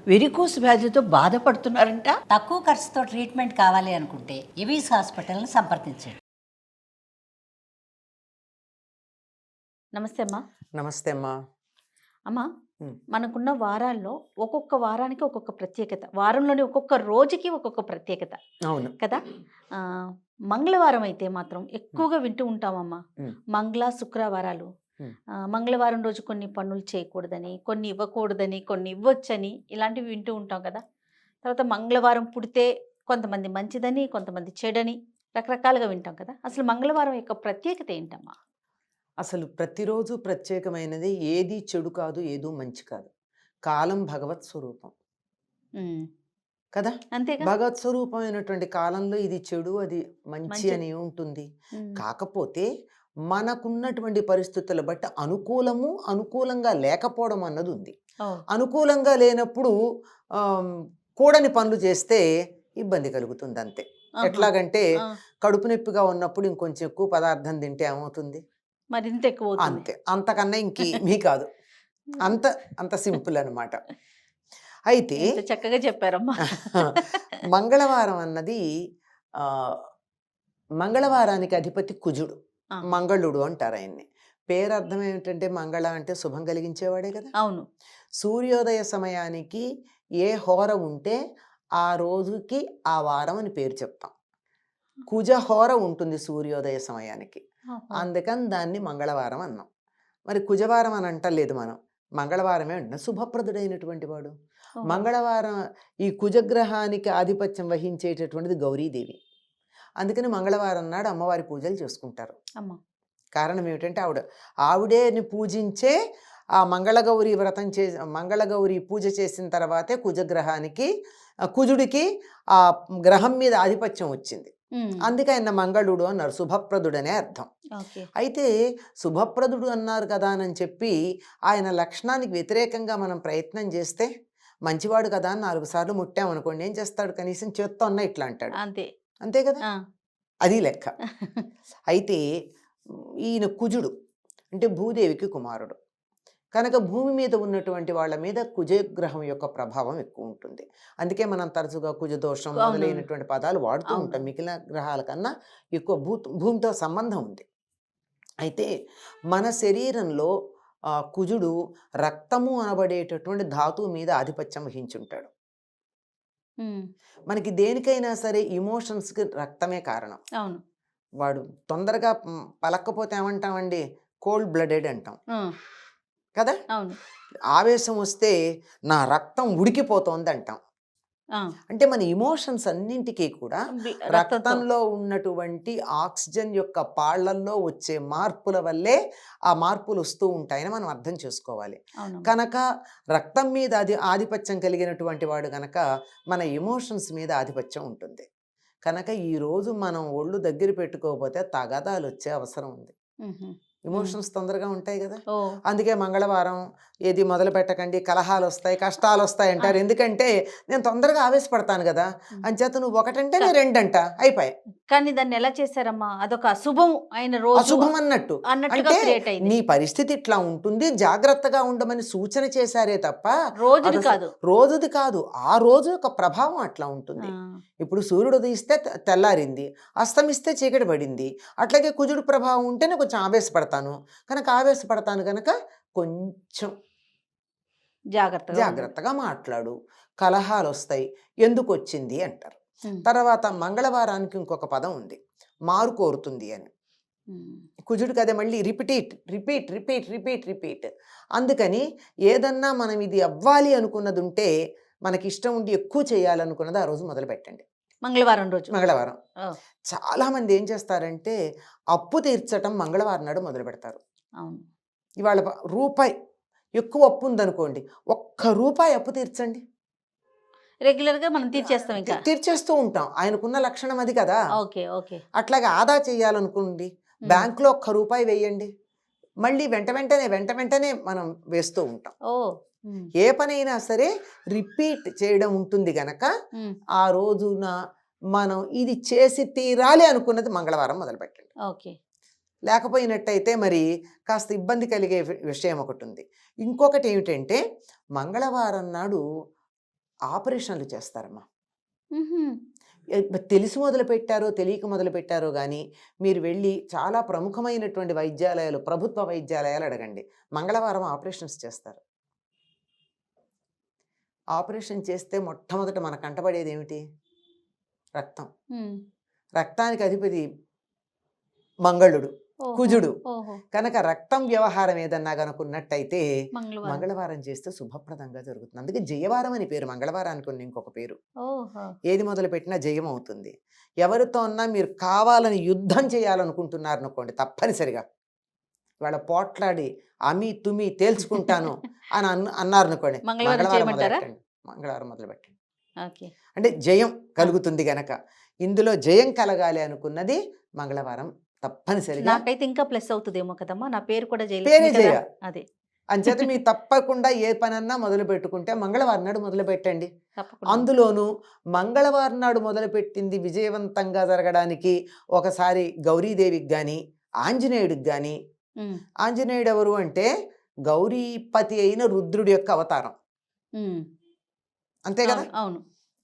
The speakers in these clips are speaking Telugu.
వెరికోస్ వ్యాధితో బాధపడుతున్నారంట. తక్కువ ఖర్చుతో ట్రీట్మెంట్ కావాలి అనుకుంటే ఎవిస్ హాస్పిటల్ని సంప్రదించండి. నమస్తే అమ్మా. నమస్తే అమ్మా. అమ్మా, మనకున్న వారాల్లో ఒక్కొక్క వారానికి ఒక్కొక్క ప్రత్యేకత, వారంలోని ఒక్కొక్క రోజుకి ఒక్కొక్క ప్రత్యేకత. అవును కదా. మంగళవారం అయితే మాత్రం ఎక్కువగా వింటూ ఉంటామమ్మా. మంగళ శుక్రవారాలు. మంగళవారం రోజు కొన్ని పనులు చేయకూడదని, కొన్ని ఇవ్వకూడదని, కొన్ని ఇవ్వచ్చని, ఇలాంటివి వింటూ ఉంటాం కదా. తర్వాత మంగళవారం పుడితే కొంతమంది మంచిదని, కొంతమంది చెడని, రకరకాలుగా వింటాం కదా. అసలు మంగళవారం యొక్క ప్రత్యేకత ఏంటమ్మా? అసలు ప్రతిరోజు ప్రత్యేకమైనది. ఏది చెడు కాదు, ఏదో మంచి కాదు. కాలం భగవత్ స్వరూపం కదా. అంతేగా. భగవత్ స్వరూపమైనటువంటి కాలంలో ఇది చెడు అది మంచి అని ఉంటుంది. కాకపోతే మనకున్నటువంటి పరిస్థితుల బట్టి అనుకూలము అనుకూలంగా లేకపోవడం అన్నది ఉంది. అనుకూలంగా లేనప్పుడు కూడని పనులు చేస్తే ఇబ్బంది కలుగుతుంది అంతే. ఎట్లాగంటే కడుపు నొప్పిగా ఉన్నప్పుడు ఇంకొంచెం ఎక్కువ పదార్థం తింటే ఏమవుతుంది? మరింత ఎక్కువ అంతే, అంతకన్నా ఇంకేమీ కాదు. అంత అంత సింపుల్ అనమాట. అయితే చక్కగా చెప్పారమ్మా. మంగళవారం అన్నది మంగళవారానికి అధిపతి కుజుడు, మంగళుడు అంటారు ఆయన్ని. పేరు అర్థం ఏమిటంటే మంగళ అంటే శుభం కలిగించేవాడే కదా. అవును. సూర్యోదయ సమయానికి ఏ హోర ఉంటే ఆ రోజుకి ఆ వారం అని పేరు చెప్తాం. కుజ హోర ఉంటుంది సూర్యోదయ సమయానికి, అందుకని దాన్ని మంగళవారం అన్నాం. మరి కుజవారం అని అంటలేదు మనం, మంగళవారమే అంటున్నాం. శుభప్రదుడైనటువంటి వాడు మంగళవారం. ఈ కుజగ్రహానికి ఆధిపత్యం వహించేటటువంటిది గౌరీదేవి. అందుకని మంగళవారం నాడు అమ్మవారి పూజలు చేసుకుంటారు. కారణం ఏమిటంటే ఆవిడేని పూజించే ఆ మంగళగౌరి వ్రతం మంగళగౌరి పూజ చేసిన తర్వాతే కుజగ్రహానికి, కుజుడికి ఆ గ్రహం మీద ఆధిపత్యం వచ్చింది. అందుకే ఆయన మంగళుడు అన్నారు, శుభప్రదుడనే అర్థం. అయితే శుభప్రదుడు అన్నారు కదా అని చెప్పి ఆయన లక్షణానికి వ్యతిరేకంగా మనం ప్రయత్నం చేస్తే, మంచివాడు కదా అని 4 సార్లు ముట్టామనుకోండి, ఏం చేస్తాడు? కనీసం చేత్తో అన్న ఇట్లా అంటాడు. అంతే కదా, అది లెక్క. అయితే ఈయన కుజుడు అంటే భూదేవికి కుమారుడు కనుక భూమి మీద ఉన్నటువంటి వాళ్ళ మీద కుజగ్రహం యొక్క ప్రభావం ఎక్కువ ఉంటుంది. అందుకే మనం తరచుగా కుజదోషం మొదలైనటువంటి పదాలు వాడుతూ ఉంటాం. మిగిలిన గ్రహాల కన్నా ఎక్కువ భూమితో సంబంధం ఉంది. అయితే మన శరీరంలో కుజుడు రక్తము అనబడేటటువంటి ధాతువు మీద ఆధిపత్యం వహించుంటాడు. మనకి దేనికైనా సరే ఇమోషన్స్కి రక్తమే కారణం. వాడు తొందరగా పలక్కపోతే ఏమంటామండి? కోల్డ్ బ్లడెడ్ అంటాం కదా. ఆవేశం వస్తే నా రక్తం ఉడికిపోతోంది అంటాం. అంటే మన ఇమోషన్స్ అన్నింటికీ కూడా రక్తంలో ఉన్నటువంటి ఆక్సిజన్ యొక్క పాళ్లల్లో వచ్చే మార్పుల వల్లే ఆ మార్పులు వస్తూ ఉంటాయని మనం అర్థం చేసుకోవాలి. కనుక రక్తం మీద ఆధిపత్యం కలిగినటువంటి వాడు కనుక మన ఎమోషన్స్ మీద ఆధిపత్యం ఉంటుంది. కనుక ఈరోజు మనం ఒళ్ళు దగ్గర పెట్టుకోకపోతే తగాదాలు వచ్చే అవసరం ఉంది. ఎమోషన్స్ తొందరగా ఉంటాయి కదా. అందుకే మంగళవారం ఏది మొదలు పెట్టకండి, కలహాలు వస్తాయి, కష్టాలు వస్తాయి అంటారు. ఎందుకంటే నేను తొందరగా ఆవేశపడతాను కదా, అంచేత నువ్వు ఒకటంటే నేను 2 అంట అయిపోయాయి. కానీ దాన్ని ఎలా చేశారమ్మా? అదొక అశుభం అయిన రోజు, అశుభం అన్నట్టు. అంటే నీ పరిస్థితి ఇట్లా ఉంటుంది, జాగ్రత్తగా ఉండమని సూచన చేశారే తప్ప రోజుది కాదు. ఆ రోజు యొక్క ప్రభావం అట్లా ఉంటుంది. ఇప్పుడు సూర్యుడు ఉదయిస్తే తెల్లారింది, అస్తమిస్తే చీకటి పడింది. అట్లాగే కుజుడు ప్రభావం ఉంటేనే కొంచెం ఆవేశపడతాను. కనుక కొంచెం జాగ్రత్తగా మాట్లాడు. కలహాలు వస్తాయి, ఎందుకు వచ్చింది అంటారు. తర్వాత మంగళవారానికి ఇంకొక పదం ఉంది, మారు కోరుతుంది అని. కుజుడికి అదే మళ్ళీ రిపీట్. అందుకని ఏదన్నా మనం ఇది అవ్వాలి అనుకున్నది ఉంటే, మనకి ఇష్టం ఉండి ఎక్కువ చేయాలనుకున్నది ఆ రోజు మొదలు పెట్టండి. మంగళవారం చాలా మంది ఏం చేస్తారంటే అప్పు తీర్చటం మంగళవారం నాడు మొదలు పెడతారు. ఇవాళ రూపాయి ఎక్కువ అప్పు ఉందనుకోండి, ₹1 అప్పు తీర్చండి. రెగ్యులర్గా మనం తీర్చేస్తూ ఉంటాం. ఆయనకున్న లక్షణం అది కదా. అట్లాగే ఆదా చేయాలనుకోండి, బ్యాంకులో ₹1 వేయండి. మళ్ళీ వెంట వెంటనే మనం వేస్తూ ఉంటాం. ఏ పనైనా సరే రిపీట్ చేయడం ఉంటుంది గనక ఆ రోజున మనం ఇది చేసి తీరాలి అనుకున్నది మంగళవారం మొదలు పెట్టండి. లేకపోయినట్టయితే మరి కాస్త ఇబ్బంది కలిగే విషయం ఒకటి ఉంది. ఇంకొకటి ఏమిటంటే మంగళవారం నాడు ఆపరేషన్లు చేస్తారమ్మా. మ్హూ. తెలిసి మొదలు పెట్టారో తెలియక మొదలు పెట్టారో కానీ మీరు వెళ్ళి చాలా ప్రముఖమైనటువంటి వైద్యాలయాలు, ప్రభుత్వ వైద్యాలయాలు అడగండి, మంగళవారం ఆపరేషన్స్ చేస్తారు. ఆపరేషన్ చేస్తే మొట్టమొదట మన కంటపడేది ఏమిటి? రక్తం. మ్. రక్తానికి అధిపతి మంగళుడు, ఓహో. కుజుడు. ఓహో. కనుక రక్తం వ్యవహారం ఏదన్నా కనుకున్నట్టయితే మంగళవారం. మంగళవారం చేస్తే శుభప్రదంగా జరుగుతుంది. అందుకే జయవారం అని పేరు, మంగళవారానికి ఉన్న ఇంకొక పేరు. ఓహో. ఏది మొదలు పెట్టినా జయం అవుతుంది. ఎవరితో అన్నా మీరు కావాలని యుద్ధం చేయాలనుకుంటున్నారు అనుకోండి, తప్పనిసరిగా వాళ్ళ పోట్లాడి అమి తుమి తేల్చుకుంటాను అని అన్నారు అనుకోండి, మంగళవారం చేయమంటారా? మంగళవారం మొదలు పెట్టండి. ఓకే. అంటే జయం కలుగుతుంది గనక. ఇందులో జయం కలగాలి అనుకున్నది మంగళవారం తప్పనిసరిగా. నాకైతే ఇంకా ప్లస్ అవుతుందేమో కదమ్మా, నా పేరు కూడా పేరే జయలక్ష్మి జయ. కదా. అదే అంచేత మీరు తప్పకుండా ఏ పనన్నా మొదలు పెట్టుకుంటే మంగళవారం నాడు మొదలు పెట్టండి. తప్పకుండా. అందులోనూ మంగళవారం నాడు మొదలుపెట్టింది విజయవంతంగా జరగడానికి ఒకసారి గౌరీదేవికి కానీ ఆంజనేయుడికి కానీ, మ్. ఆంజనేయుడు ఎవరు అంటే గౌరీపతి అయిన రుద్రుడి యొక్క అవతారం, మ్. అంతే కదా. అవును, అవును.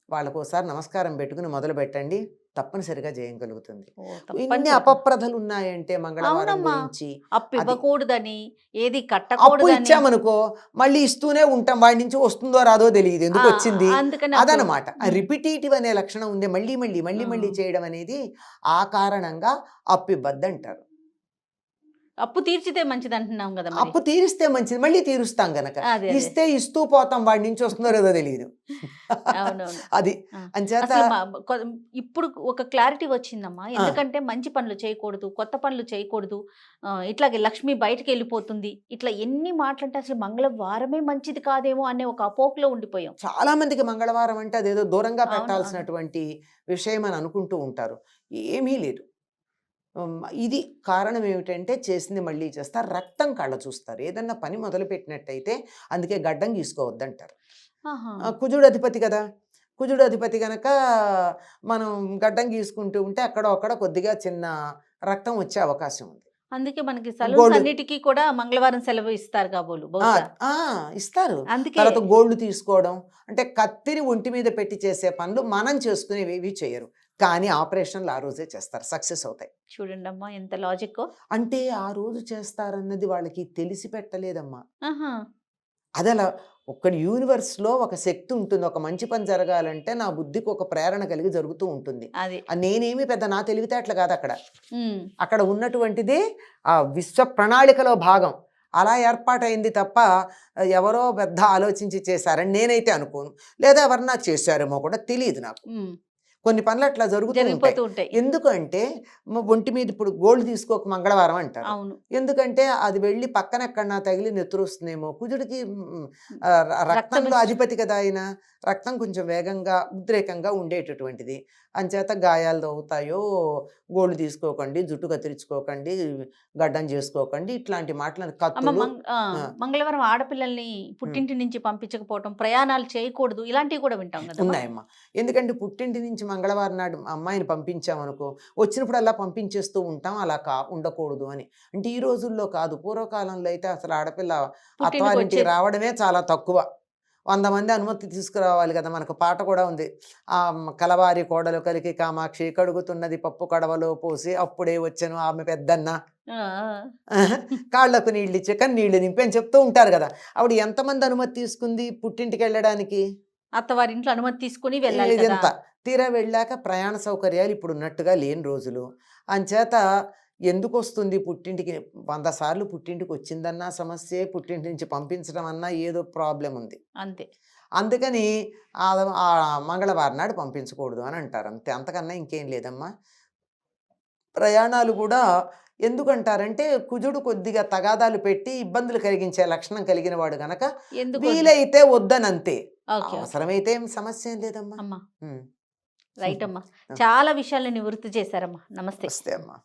వాళ్ళకు ఒకసారి నమస్కారం పెట్టుకుని మొదలు పెట్టండి, తప్పనిసరిగా జయం కలుగుతుంది. ఓ, ఇన్ని తప్పనిసరిగా. అపప్రథలు ఉన్నాయంటే మంగళవారం అవునమ్మా. గురించి. అప్పు ఇవ్వకూడదని, ఏది అప్పు కట్టకూడదని. ఇచ్చామనుకో మళ్ళీ ఇస్తూనే ఉంటాం, వాడి నుంచి వస్తుందో రాదో తెలియదు, ఎందుకు వచ్చింది అందుకని అదనమాట. రిపిటేటివ్ అనే లక్షణం ఉంది, మళ్ళీ మళ్ళీ మళ్ళీ మళ్ళీ చేయడం అనేది. ఆ కారణంగా అప్పు ఇవ్వద్దు అంటారు. అప్పు తీర్చితే మంచిది అంటున్నాం కదా మరి. అప్పు తీరిస్తే మంచిది, మళ్ళీ తీరుస్తాం గనక. అదే, అదే. ఇస్తే ఇస్తూ పోతాం, వాడి నుంచి వస్తుందో లేదో తెలియదు. అవునవును. అది ఆ. అంచేత అసలు ఇప్పుడు ఒక క్లారిటీ వచ్చిందమ్మా. ఎందుకంటే మంచి పనులు చేయకూడదు, కొత్త పనులు చేయకూడదు, ఇట్లాగే లక్ష్మి బయటకు వెళ్ళిపోతుంది, ఇట్లా ఎన్ని మాటలంటే అసలు మంగళవారమే మంచిది కాదేమో అనే ఒక అపోహలో ఉండిపోయాం. చాలా మందికి మంగళవారం అంటే అదేదో దూరంగా అవును, పెట్టాల్సినటువంటి విషయం అని అనుకుంటూ ఉంటారు. ఏమీ లేదు. ఇది కారణం ఏమిటంటే చేసింది మళ్ళీ చేస్తారు, రక్తం కళ్ళ చూస్తారు. ఏదన్నా పని మొదలు పెట్టినట్టయితే అందుకే గడ్డం గీసుకోవద్దంటారు. ఆహా. కుజుడు అధిపతి కదా, కుజుడు అధిపతి కనుక మనం గడ్డం గీసుకుంటూ ఉంటే అక్కడ అక్కడ కొద్దిగా చిన్న రక్తం వచ్చే అవకాశం ఉంది. అందుకే మనకి సలూన్స్ అన్నిటికీ కూడా మంగళవారం సెలవు ఇస్తారు కాబోలు బహుశా. ఇస్తారు. అందుకే తర్వాత గోల్డ్ తీసుకోవడం, అంటే కత్తిని ఒంటి మీద పెట్టి చేసే పనులు మనం చేసుకునేవి చేయరు, కానీ ఆపరేషన్లు ఆ రోజే చేస్తారు, సక్సెస్ అవుతాయి. చూడండి అమ్మా ఎంత లాజిక్. అంటే ఆ రోజు చేస్తారన్నది వాళ్ళకి తెలిసి పెట్టలేదమ్మా. ఆహా. అది అలా ఒక్కడి యూనివర్స్లో ఒక శక్తి ఉంటుంది. ఒక మంచి పని జరగాలంటే నా బుద్ధికి ఒక ప్రేరణ కలిగి జరుగుతూ ఉంటుంది. అది నేనేమి పెద్ద నా తెలివితేటలు కాదు, అక్కడ ఉమ్. అక్కడ ఉన్నటువంటిది ఆ విశ్వ ప్రణాళికలో భాగం. అలా ఏర్పాటైంది తప్ప ఎవరో పెద్ద ఆలోచించి చేశారని నేనైతే అనుకోను, లేదా ఎవరన్నా చేశారేమో కూడా తెలియదు నాకు. ఉమ్. కొన్ని పనులు అట్లా జరుగుతూ ఉంటాయి. జరిగిపోతూ ఉంటాయి. ఎందుకంటే ఒంటి మీద ఇప్పుడు గోల్డ్ తీసుకోక మంగళవారం అంటారు. అవును. ఎందుకంటే అది వెళ్ళి పక్కన ఎక్కడన్నా తగిలి నెత్తురు వస్తుందేమో. కుజుడికి రక్తంలో అధిపతి కదా ఆయన, రక్తం కొంచెం వేగంగా ఉద్రేకంగా ఉండేటటువంటిది. అంచేత గాయాలు అవుతాయో, గోల్డ్ తీసుకోకండి, జుట్టు కత్తిరించుకోకండి, గడ్డం చేసుకోకండి, ఇట్లాంటి మాటలు కత్తులు. మంగళవారం ఆడపిల్లల్ని పుట్టింటి నుంచి పంపించకపోవటం, ప్రయాణాలు చేయకూడదు, ఇలాంటివి కూడా వింటాం కదా. ఉన్నాయమ్మా. ఎందుకంటే పుట్టింటి నుంచి మంగళవారం నాడు అమ్మాయిని పంపించామనుకో, వచ్చినప్పుడల్లా పంపించేస్తూ ఉంటాం, అలా ఉండకూడదు అని. అంటే ఈ రోజుల్లో కాదు, పూర్వకాలంలో అయితే అసలు ఆడపిల్ల అత్తవారింటికి రావడమే చాలా తక్కువ. 100 మంది అనుమతి తీసుకురావాలి కదా. మనకు పాట కూడా ఉంది, ఆ కలవారి కోడలు కలికి కామాక్షి కడుగుతున్నది పప్పు కడవలో పోసి అప్పుడే వచ్చాను ఆమె పెద్దన్న, కాళ్లకు నీళ్ళు ఇచ్చే కానీ నీళ్లు నింపి అని చెప్తూ ఉంటారు కదా. ఆవిడ ఎంతమంది అనుమతి తీసుకుంది పుట్టింటికి వెళ్ళడానికి? అత్తవారింట్లో అనుమతి తీసుకుని వెళ్ళాలి. ఇదంతా తీరా వెళ్ళాక ప్రయాణ సౌకర్యాలు ఇప్పుడు ఉన్నట్టుగా లేని రోజులు. అంచేత ఎందుకు వస్తుంది పుట్టింటికి? 100 సార్లు పుట్టింటికి వచ్చిందన్నా సమస్యే, పుట్టింటి నుంచి పంపించడం అన్నా ఏదో ప్రాబ్లం ఉంది. అంతే. అందుకని ఆ మంగళవారం నాడు పంపించకూడదు అని అంటారు, అంతే. అంతకన్నా ఇంకేం లేదమ్మా. ప్రయాణాలు కూడా ఎందుకంటారంటే కుజుడు కొద్దిగా తగాదాలు పెట్టి ఇబ్బందులు కలిగించే లక్షణం కలిగిన వాడు గనక వీలైతే వద్దనంతే. అవసరమైతే ఏం సమస్య ఏం లేదమ్మా. రైట్ అమ్మా. చాలా విషయాలను నివృత్తి చేశారమ్మా. నమస్తే. నమస్తే అమ్మా.